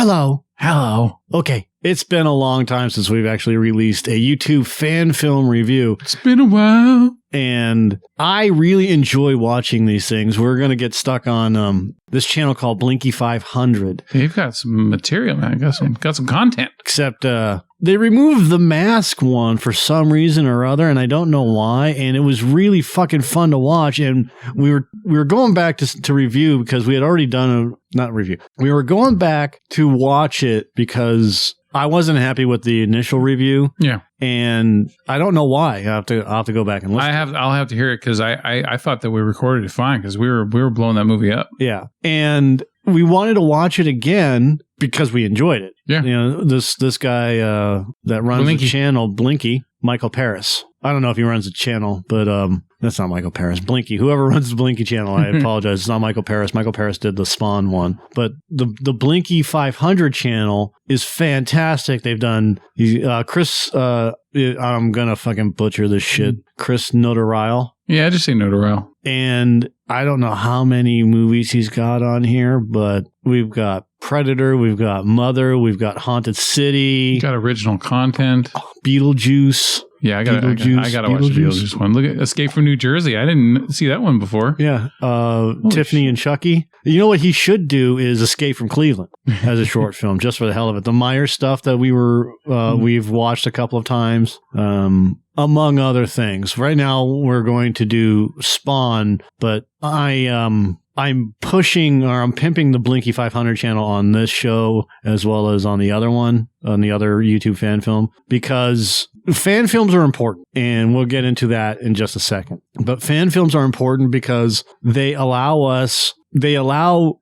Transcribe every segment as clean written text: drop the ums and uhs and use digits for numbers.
Hello. Hello. Okay, it's been a long time since we've actually released a YouTube fan film review. It's been a while. And I really enjoy watching these things. We're going to get stuck on this channel called Blinky 500. You've got some material, man. Got some content. Except they removed the mask one for some reason or other, and I don't know why. And it was really fucking fun to watch. And we were going back to review because we had already done not review. We were going back to watch it because I wasn't happy with the initial review. Yeah. And I don't know why. I'll have to go back and listen. I'll have to hear it because I thought that we recorded it fine because we were blowing that movie up. Yeah. And we wanted to watch it again because we enjoyed it. Yeah. You know, this guy that runs Blinky. the channel, Blinky, Michael Paris. I don't know if he runs the channel, but that's not Michael Paris. Blinky, whoever runs the Blinky channel, I apologize. It's not Michael Paris. Michael Paris did the Spawn one. But the Blinky 500 channel is fantastic. They've done Chris, I'm going to fucking butcher this shit. Chris Notarile. Yeah, just say Notarile. And I don't know how many movies he's got on here, but we've got Predator, we've got Mother, we've got Haunted City. You got original content. Beetlejuice. Yeah, I gotta watch the Beetlejuice one. Look at Escape from New Jersey. I didn't see that one before. Yeah. Tiffany and Chucky. You know what he should do is Escape from Cleveland as a short film, just for the hell of it. The Myers stuff that we've watched a couple of times, among other things. Right now we're going to do Spawn, but I'm pushing, or I'm pimping the Blinky 500 channel on this show as well as on the other one, on the other YouTube fan film, because fan films are important, and we'll get into that in just a second. But fan films are important because they allow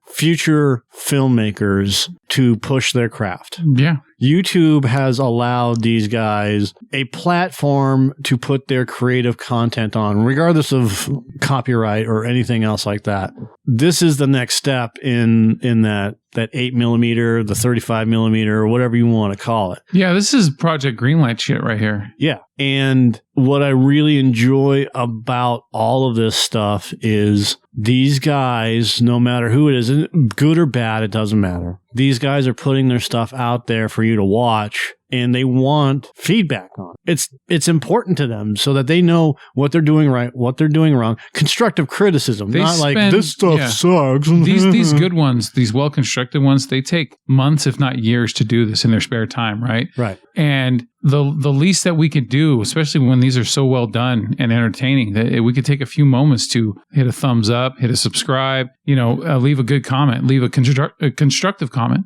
future filmmakers to push their craft. Yeah. YouTube has allowed these guys a platform to put their creative content on, regardless of copyright or anything else like that. This is the next step in that 8mm, the 35mm, or whatever you want to call it. Yeah, this is Project Greenlight shit right here. Yeah. And what I really enjoy about all of this stuff is these guys, no matter who it is, good or bad, it doesn't matter. These guys are putting their stuff out there for you to watch, and they want feedback on it. It's important to them so that they know what they're doing right, what they're doing wrong. Constructive criticism, this stuff sucks. These good ones, these well-constructed ones, they take months, if not years, to do this in their spare time, right? Right. And the least that we could do, especially when these are so well done and entertaining, that we could take a few moments to hit a thumbs up, hit a subscribe, leave a good comment, leave a constructive comment,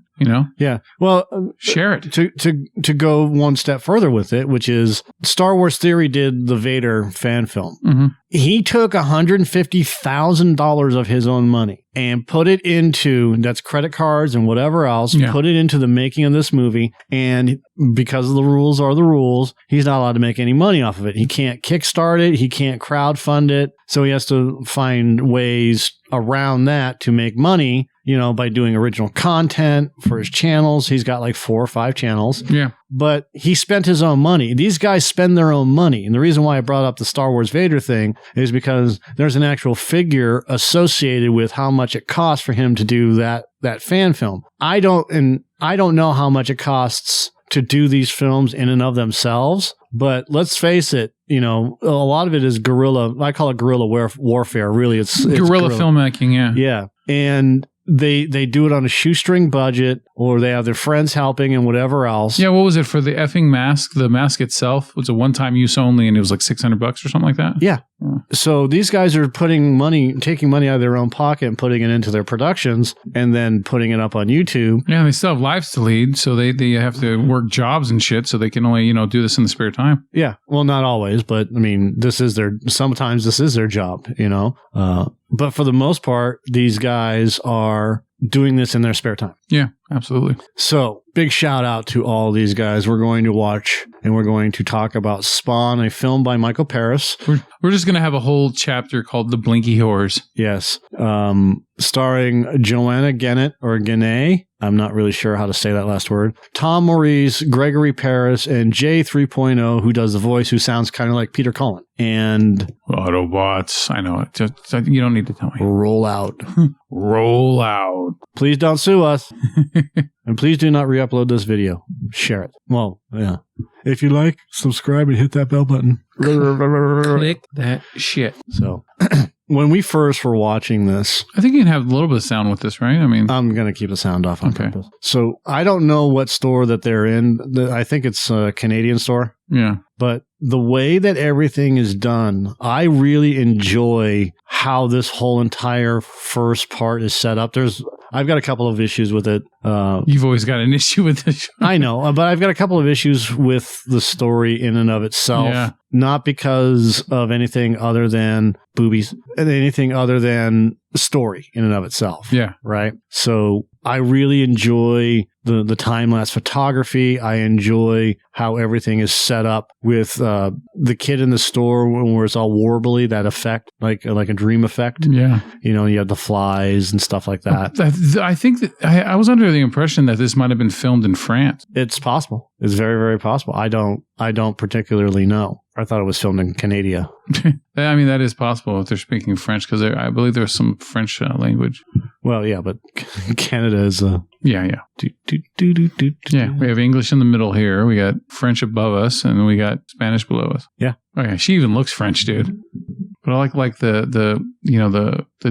Yeah. Well, share it. To go one step further with it, which is Star Wars Theory did the Vader fan film. Mm-hmm. He took $150,000 of his own money and put it into, that's credit cards and whatever else, put it into the making of this movie. And because the rules are the rules, he's not allowed to make any money off of it. He can't kickstart it. He can't crowdfund it. So he has to find ways around that to make money, by doing original content for his channels. He's got like 4 or 5 channels. Yeah. But he spent his own money. These guys spend their own money. And the reason why I brought up the Star Wars Vader thing is because there's an actual figure associated with how much it costs for him to do that fan film. I don't know how much it costs to do these films in and of themselves, but let's face it, a lot of it is guerrilla. I call it guerrilla warfare. Really, it's guerrilla filmmaking. Yeah. Yeah. And they do it on a shoestring budget, or they have their friends helping and whatever else. Yeah, what was it for the effing mask? The mask itself was a one-time use only, and it was like $600 or something like that. Yeah. So these guys are taking money out of their own pocket and putting it into their productions, and then putting it up on YouTube. Yeah, they still have lives to lead, so they have to work jobs and shit, so they can only do this in the spare time. Yeah, well, not always, but I mean, sometimes this is their job, But for the most part, these guys are doing this in their spare time. Yeah, absolutely. So big shout out to all these guys. We're going to watch and we're going to talk about Spawn, a film by Michael Paris. We're just going to have a whole chapter called The Blinky Horrors. Yes. Starring Johanna Genet or Genet I'm not really sure how to say that last word. Tom Maurice, Gregory Paris, and J 3.0, who does the voice, who sounds kind of like Peter Cullen. And Autobots. I know it. Just, you don't need to tell me. roll out. Roll out. Please don't sue us. And please do not re-upload this video. Share it. Well, yeah. If you like, subscribe and hit that bell button. Click that shit. So, when we first were watching this, I think you can have a little bit of sound with this, right? I mean, I'm going to keep the sound off on Okay. purpose. So, I don't know what store that they're in. I think it's a Canadian store. yeah. But the way that everything is done, I really enjoy how this whole entire first part is set up. I've got a couple of issues with it. You've always got an issue with this. I know, but I've got a couple of issues with the story in and of itself. Yeah. Not because of anything other than boobies, and anything other than the story in and of itself. Yeah. Right? So I really enjoy the time-lapse photography. I enjoy how everything is set up with the kid in the store where it's all warbly, that effect, like a dream effect. Yeah. You know, you have the flies and stuff like that. I think that I was under the impression that this might have been filmed in France. It's possible. It's very, very possible. I don't particularly know. I thought it was filmed in Canada. I mean, that is possible if they're speaking French, because I believe there's some French language. Well, yeah, but Canada is Yeah. Yeah, we have English in the middle here. We got French above us, and we got Spanish below us. Yeah. Oh yeah, she even looks French, dude. But I like the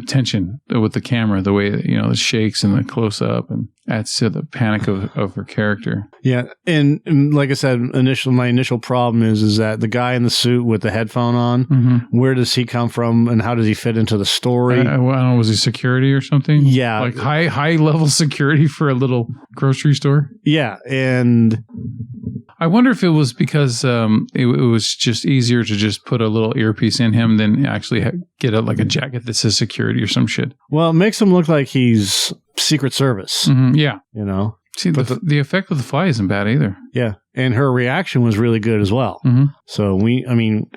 tension with the camera, the way it shakes and the close up, and adds to the panic of her character. Yeah, and like I said, my initial problem is that the guy in the suit with the headphone on, where does he come from, and how does he fit into the story? I don't know, was he security or something? Yeah, like high level security for a little grocery store. Yeah, and I wonder if it was because it was just easier to just put a little earpiece in him than actually get a jacket that says security or some shit. Well, it makes him look like he's Secret Service. Yeah. You know? See, the effect with the fly isn't bad either. Yeah. And her reaction was really good as well. So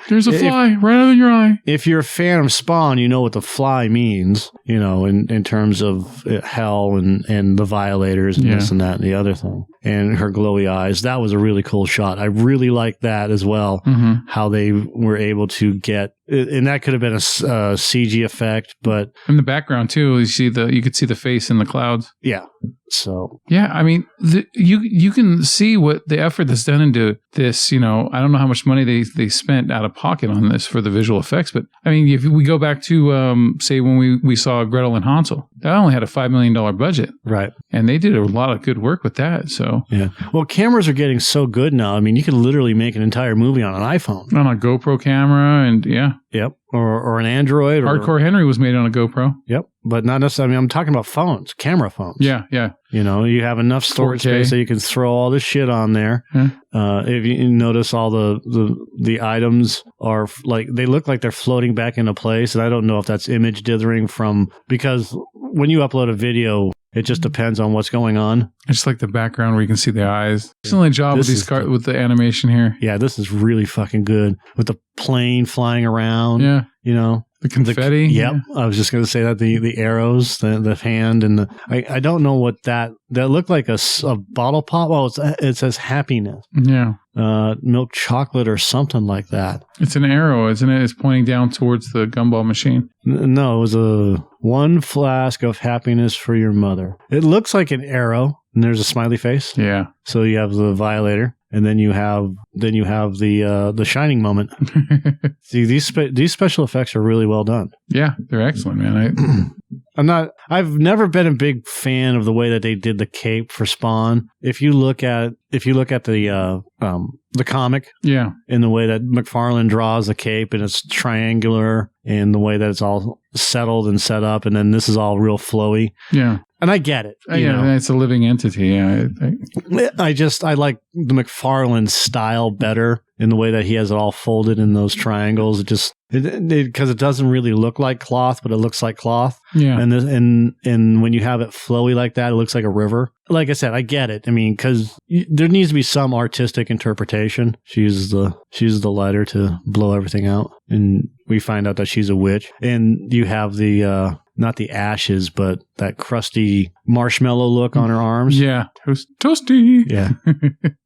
there's a fly right under your eye. If you're a fan of Spawn, you know what the fly means, in terms of hell and the violators and this and that and the other thing. And her glowy eyes. That was a really cool shot. I really liked that as well. How they were able to get, and that could have been a CG effect, but in the background too, you could see the face in the clouds. Yeah. So yeah, I mean, you can see what the effort that's done into this. I don't know how much money they spent out of pocket on this for the visual effects, but I mean, if we go back to say when we saw Gretel and Hansel, that only had a $5 million budget, right? And they did a lot of good work with that. So yeah, well, cameras are getting so good now. I mean, you can literally make an entire movie on an iPhone, on a GoPro camera, and Yep. Or an Android. Hardcore Henry was made on a GoPro. Yep. But not necessarily. I mean, I'm talking about phones, camera phones. Yeah. You have enough storage 4K. space so you can throw all this shit on there. If you notice, all the items are they look like they're floating back into place. And I don't know if that's image dithering because when you upload a video, it just depends on what's going on. It's like the background where you can see the eyes. Excellent job with with the animation here. Yeah, this is really fucking good. With the plane flying around. Yeah. The confetti. Yep. Yeah. I was just going to say that the arrows, the hand, and I don't know what that looked like a bottle pop. Well, it says happiness. Yeah. Milk chocolate or something like that. It's an arrow, isn't it? It's pointing down towards the gumball machine. No, it was one flask of happiness for your mother. It looks like an arrow, and there's a smiley face. Yeah. So you have the violator, and then you have the shining moment. See, these special effects are really well done. Yeah, they're excellent, man. I've never been a big fan of the way that they did the cape for Spawn. If you look at the comic, yeah, in the way that McFarlane draws the cape, and it's triangular, and the way that it's all settled and set up, and then this is all real flowy. Yeah. And I get it. It's a living entity. Yeah. I like the McFarlane style better in the way that he has it all folded in those triangles. Because it doesn't really look like cloth, but it looks like cloth. Yeah. And when you have it flowy like that, it looks like a river. Like I said, I get it. I mean, because there needs to be some artistic interpretation. She uses the lighter to blow everything out, and we find out that she's a witch. And you have the not the ashes, but that crusty marshmallow look on her arms. Yeah. Toasty. Yeah.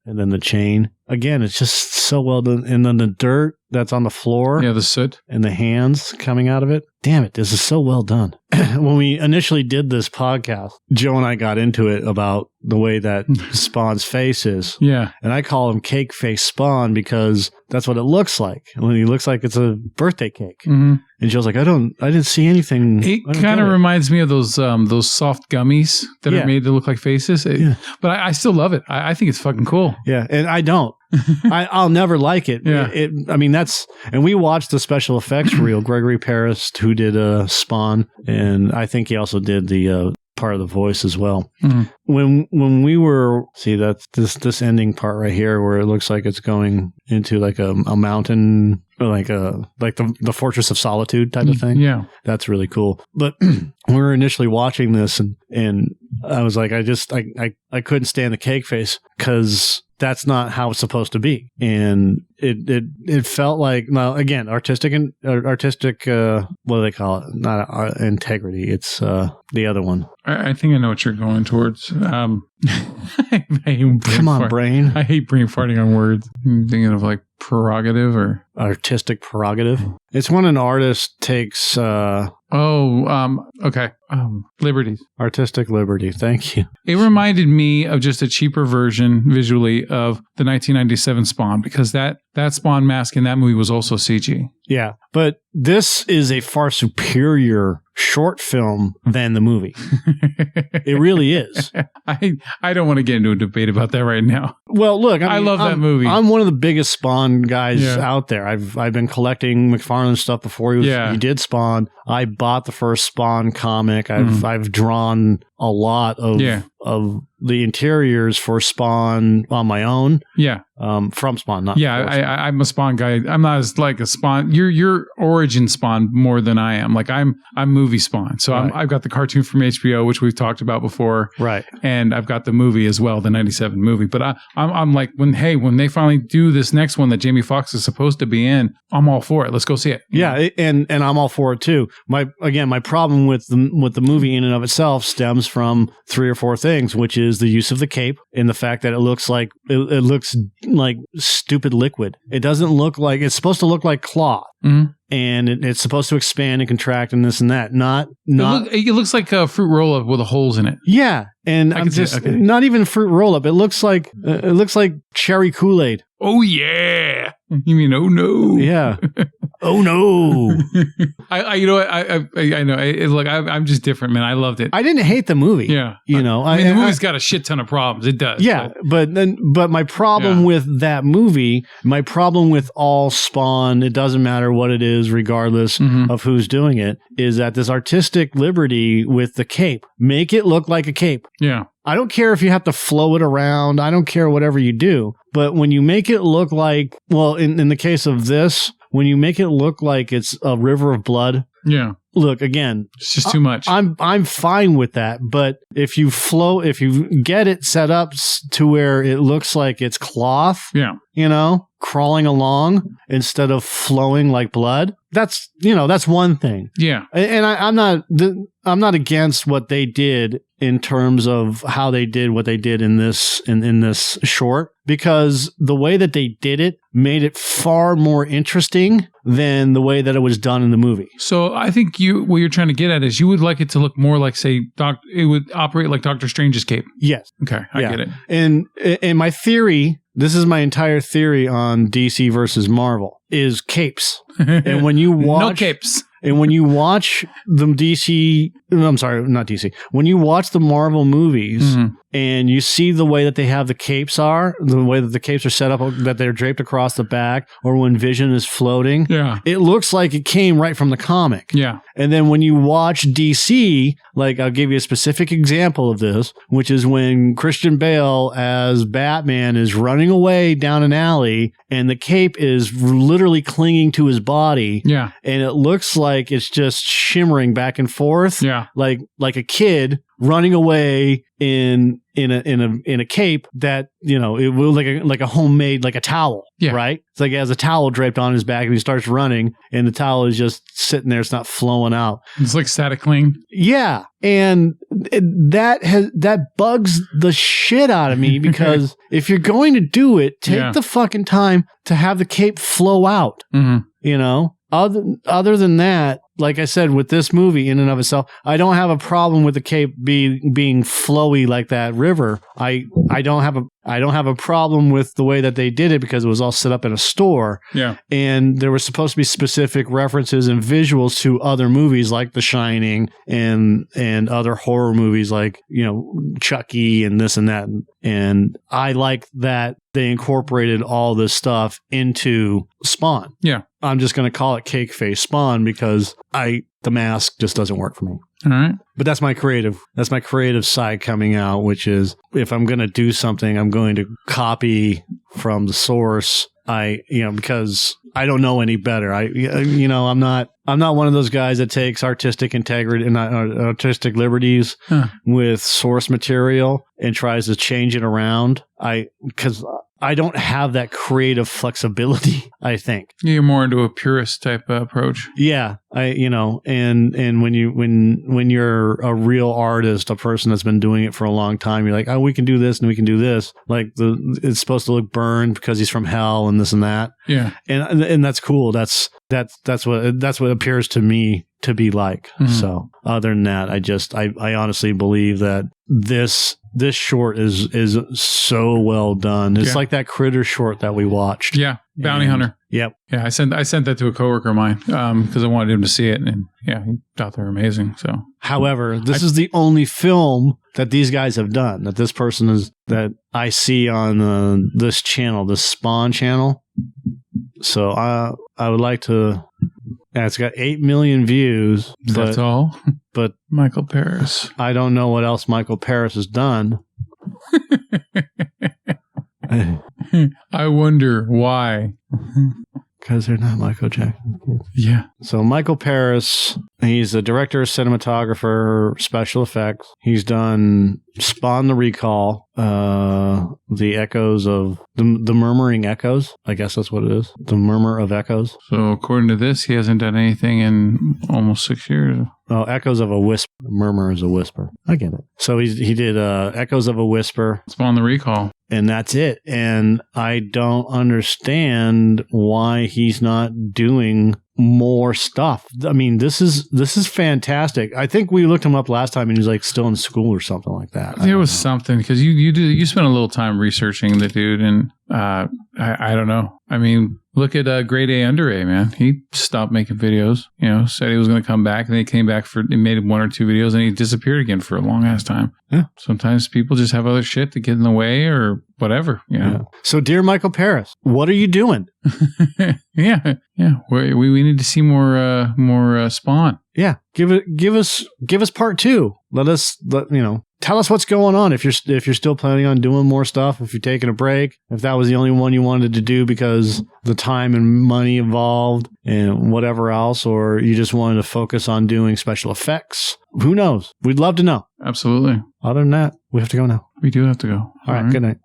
And then the chain. Again, it's just so well done. And then the dirt that's on the floor. Yeah, the soot. And the hands coming out of it. Damn it, this is so well done. When we initially did this podcast, Joe and I got into it about the way that Spawn's face is. Yeah. And I call him Cake Face Spawn because that's what it looks like. When he looks like it's a birthday cake. Mm-hmm. And Joe's like, I didn't see anything. It kind of reminds me of those soft gummies that are made to look like faces. But I still love it. I think it's fucking cool. Yeah, and I don't. I'll never like it. Yeah. And we watched the special effects reel. Gregory Paris, who did Spawn, and I think he also did the part of the voice as well. Mm-hmm. When we were that's this ending part right here where it looks like it's going into like a mountain, like the Fortress of Solitude type of thing. Yeah, that's really cool. But we were initially watching this, and I was like, I couldn't stand the cake face because that's not how it's supposed to be. And it felt like, well, again, artistic what do they call it? Not integrity. It's the other one. I think I know what you're going towards. I hate Come on, brain. I hate brain farting on words. I'm thinking of like prerogative or artistic prerogative. It's when an artist takes liberties. Artistic liberty. Thank you. It reminded me of just a cheaper version visually of the 1997 Spawn, because that Spawn mask in that movie was also CG. Yeah, but this is a far superior short film than the movie. It really is. I don't want to get into a debate about that right now. Well, look, I love that movie. I'm one of the biggest Spawn guys out there. I've been collecting McFarlane stuff before he did Spawn. I bought the first Spawn comic. I've drawn a lot of the interiors for Spawn on my own. Yeah. From Spawn, not I'm a Spawn guy. I'm not as like a Spawn. You're origin Spawn more than I am. Like I'm movie Spawn. So right. I've got the cartoon from HBO, which we've talked about before. Right. And I've got the movie as well, the 97 movie. But I'm like, when they finally do this next one that Jamie Foxx is supposed to be in, I'm all for it. Let's go see it. Yeah, and I'm all for it too. My problem with the movie in and of itself stems from 3 or 4 things, which is the use of the cape and the fact that it looks like stupid liquid. It doesn't look like, it's supposed to look like cloth. Mm-hmm. And it's supposed to expand and contract and this and that. It looks like a fruit roll up with holes in it. Yeah, and not even fruit roll up. It looks like cherry Kool-Aid. Oh yeah. You mean oh no? Yeah. Oh no. I know. Look, I'm just different, man. I loved it. I didn't hate the movie. Yeah. The movie's got a shit ton of problems. It does. Yeah, but my problem with that movie, my problem with all Spawn, it doesn't matter what it is, regardless of who's doing it, is that this artistic liberty with the cape, make it look like a cape. Yeah. I don't care if you have to flow it around. I don't care whatever you do. But when you make it look like, well, in the case of this, when you make it look like it's a river of blood. Yeah. Look, again, it's just too much. I'm fine with that. But if you get it set up to where it looks like it's cloth, crawling along instead of flowing like blood, that's one thing. Yeah. And I'm not against what they did in terms of how they did what they did in this short, because the way that they did it made it far more interesting than the way that it was done in the movie. So I think what you're trying to get at is you would like it to look more like, say, it would operate like Doctor Strange's cape. Yes. Okay, I get it. And my theory, this is my entire theory on DC versus Marvel, is capes. And when you watch no capes. And when you watch the when you watch the Marvel movies and you see the way that they have the capes the way that the capes are set up, that they're draped across the back, or when Vision is floating, it looks like it came right from the comic. Yeah. And then when you watch DC, like I'll give you a specific example of this, which is when Christian Bale as Batman is running away down an alley and the cape is literally clinging to his body. Yeah. And it looks like it's just shimmering back and forth. Yeah. Like a kid running away in a cape that, you know, it will like a homemade, like a towel, right? It's like he has a towel draped on his back and he starts running and the towel is just sitting there. It's not flowing out. It's like static cling. Yeah. And that bugs the shit out of me because if you're going to do it, take the fucking time to have the cape flow out, you know? Other than that, like I said, with this movie in and of itself, I don't have a problem with the cape being flowy like that river. I don't have a problem with the way that they did it because it was all set up in a store. Yeah. And there were supposed to be specific references and visuals to other movies like The Shining and other horror movies like, you know, Chucky and this and that. And I like that they incorporated all this stuff into Spawn. Yeah. I'm just going to call it Cake Face Spawn because the mask just doesn't work for me. All right. But that's my creative side coming out, which is if I'm going to do something, I'm going to copy from the source. Because I don't know any better. I'm not one of those guys that takes artistic integrity and artistic liberties with source material and tries to change it around. Because I don't have that creative flexibility, I think. You're more into a purist type approach. Yeah. And when you're a real artist, a person that's been doing it for a long time, you're like, oh, we can do this and we can do this. Like it's supposed to look burned because he's from hell and this and that. Yeah. And that's cool. That's what appears to me to be like. Mm-hmm. So other than that, I honestly believe that this short is so well done. It's like that Critter short that we watched. Yeah. Bounty Hunter. Yep. Yeah. I sent that to a coworker of mine because I wanted him to see it. And yeah, he thought they were amazing. So, however, this is the only film that these guys have done that I see on this channel, the Spawn channel. So I would like to. Yeah, it's got 8 million views. That's all. But Michael Paris. I don't know what else Michael Paris has done. I wonder why. Because they're not Michael Jackson kids. Yeah. So Michael Paris, he's a director, cinematographer, special effects. He's done Spawn the Recall, the Echoes of the Murmuring Echoes. I guess that's what it is. The Murmur of Echoes. So according to this, he hasn't done anything in almost 6 years. Oh, Echoes of a Whisper. Murmur is a whisper. I get it. So he did Echoes of a Whisper. Spawn the Recall. And that's it. And I don't understand why he's not doing more stuff. I mean, this is fantastic. I think we looked him up last time and he's like still in school or something like that. There was something because you spent a little time researching the dude and I don't know. I mean, look at Grade A Under A, man. He stopped making videos, said he was going to come back and then he came back he made 1 or 2 videos and he disappeared again for a long ass time. Yeah. Sometimes people just have other shit to get in the way or whatever. Yeah. So dear Michael Paris, what are you doing? Yeah. We need to see more Spawn. Yeah. Give us part 2. Tell us what's going on. If you're still planning on doing more stuff, if you're taking a break, if that was the only one you wanted to do because the time and money involved and whatever else, or you just wanted to focus on doing special effects, who knows? We'd love to know. Absolutely. Other than that, we have to go now. We do have to go. All right. Good night.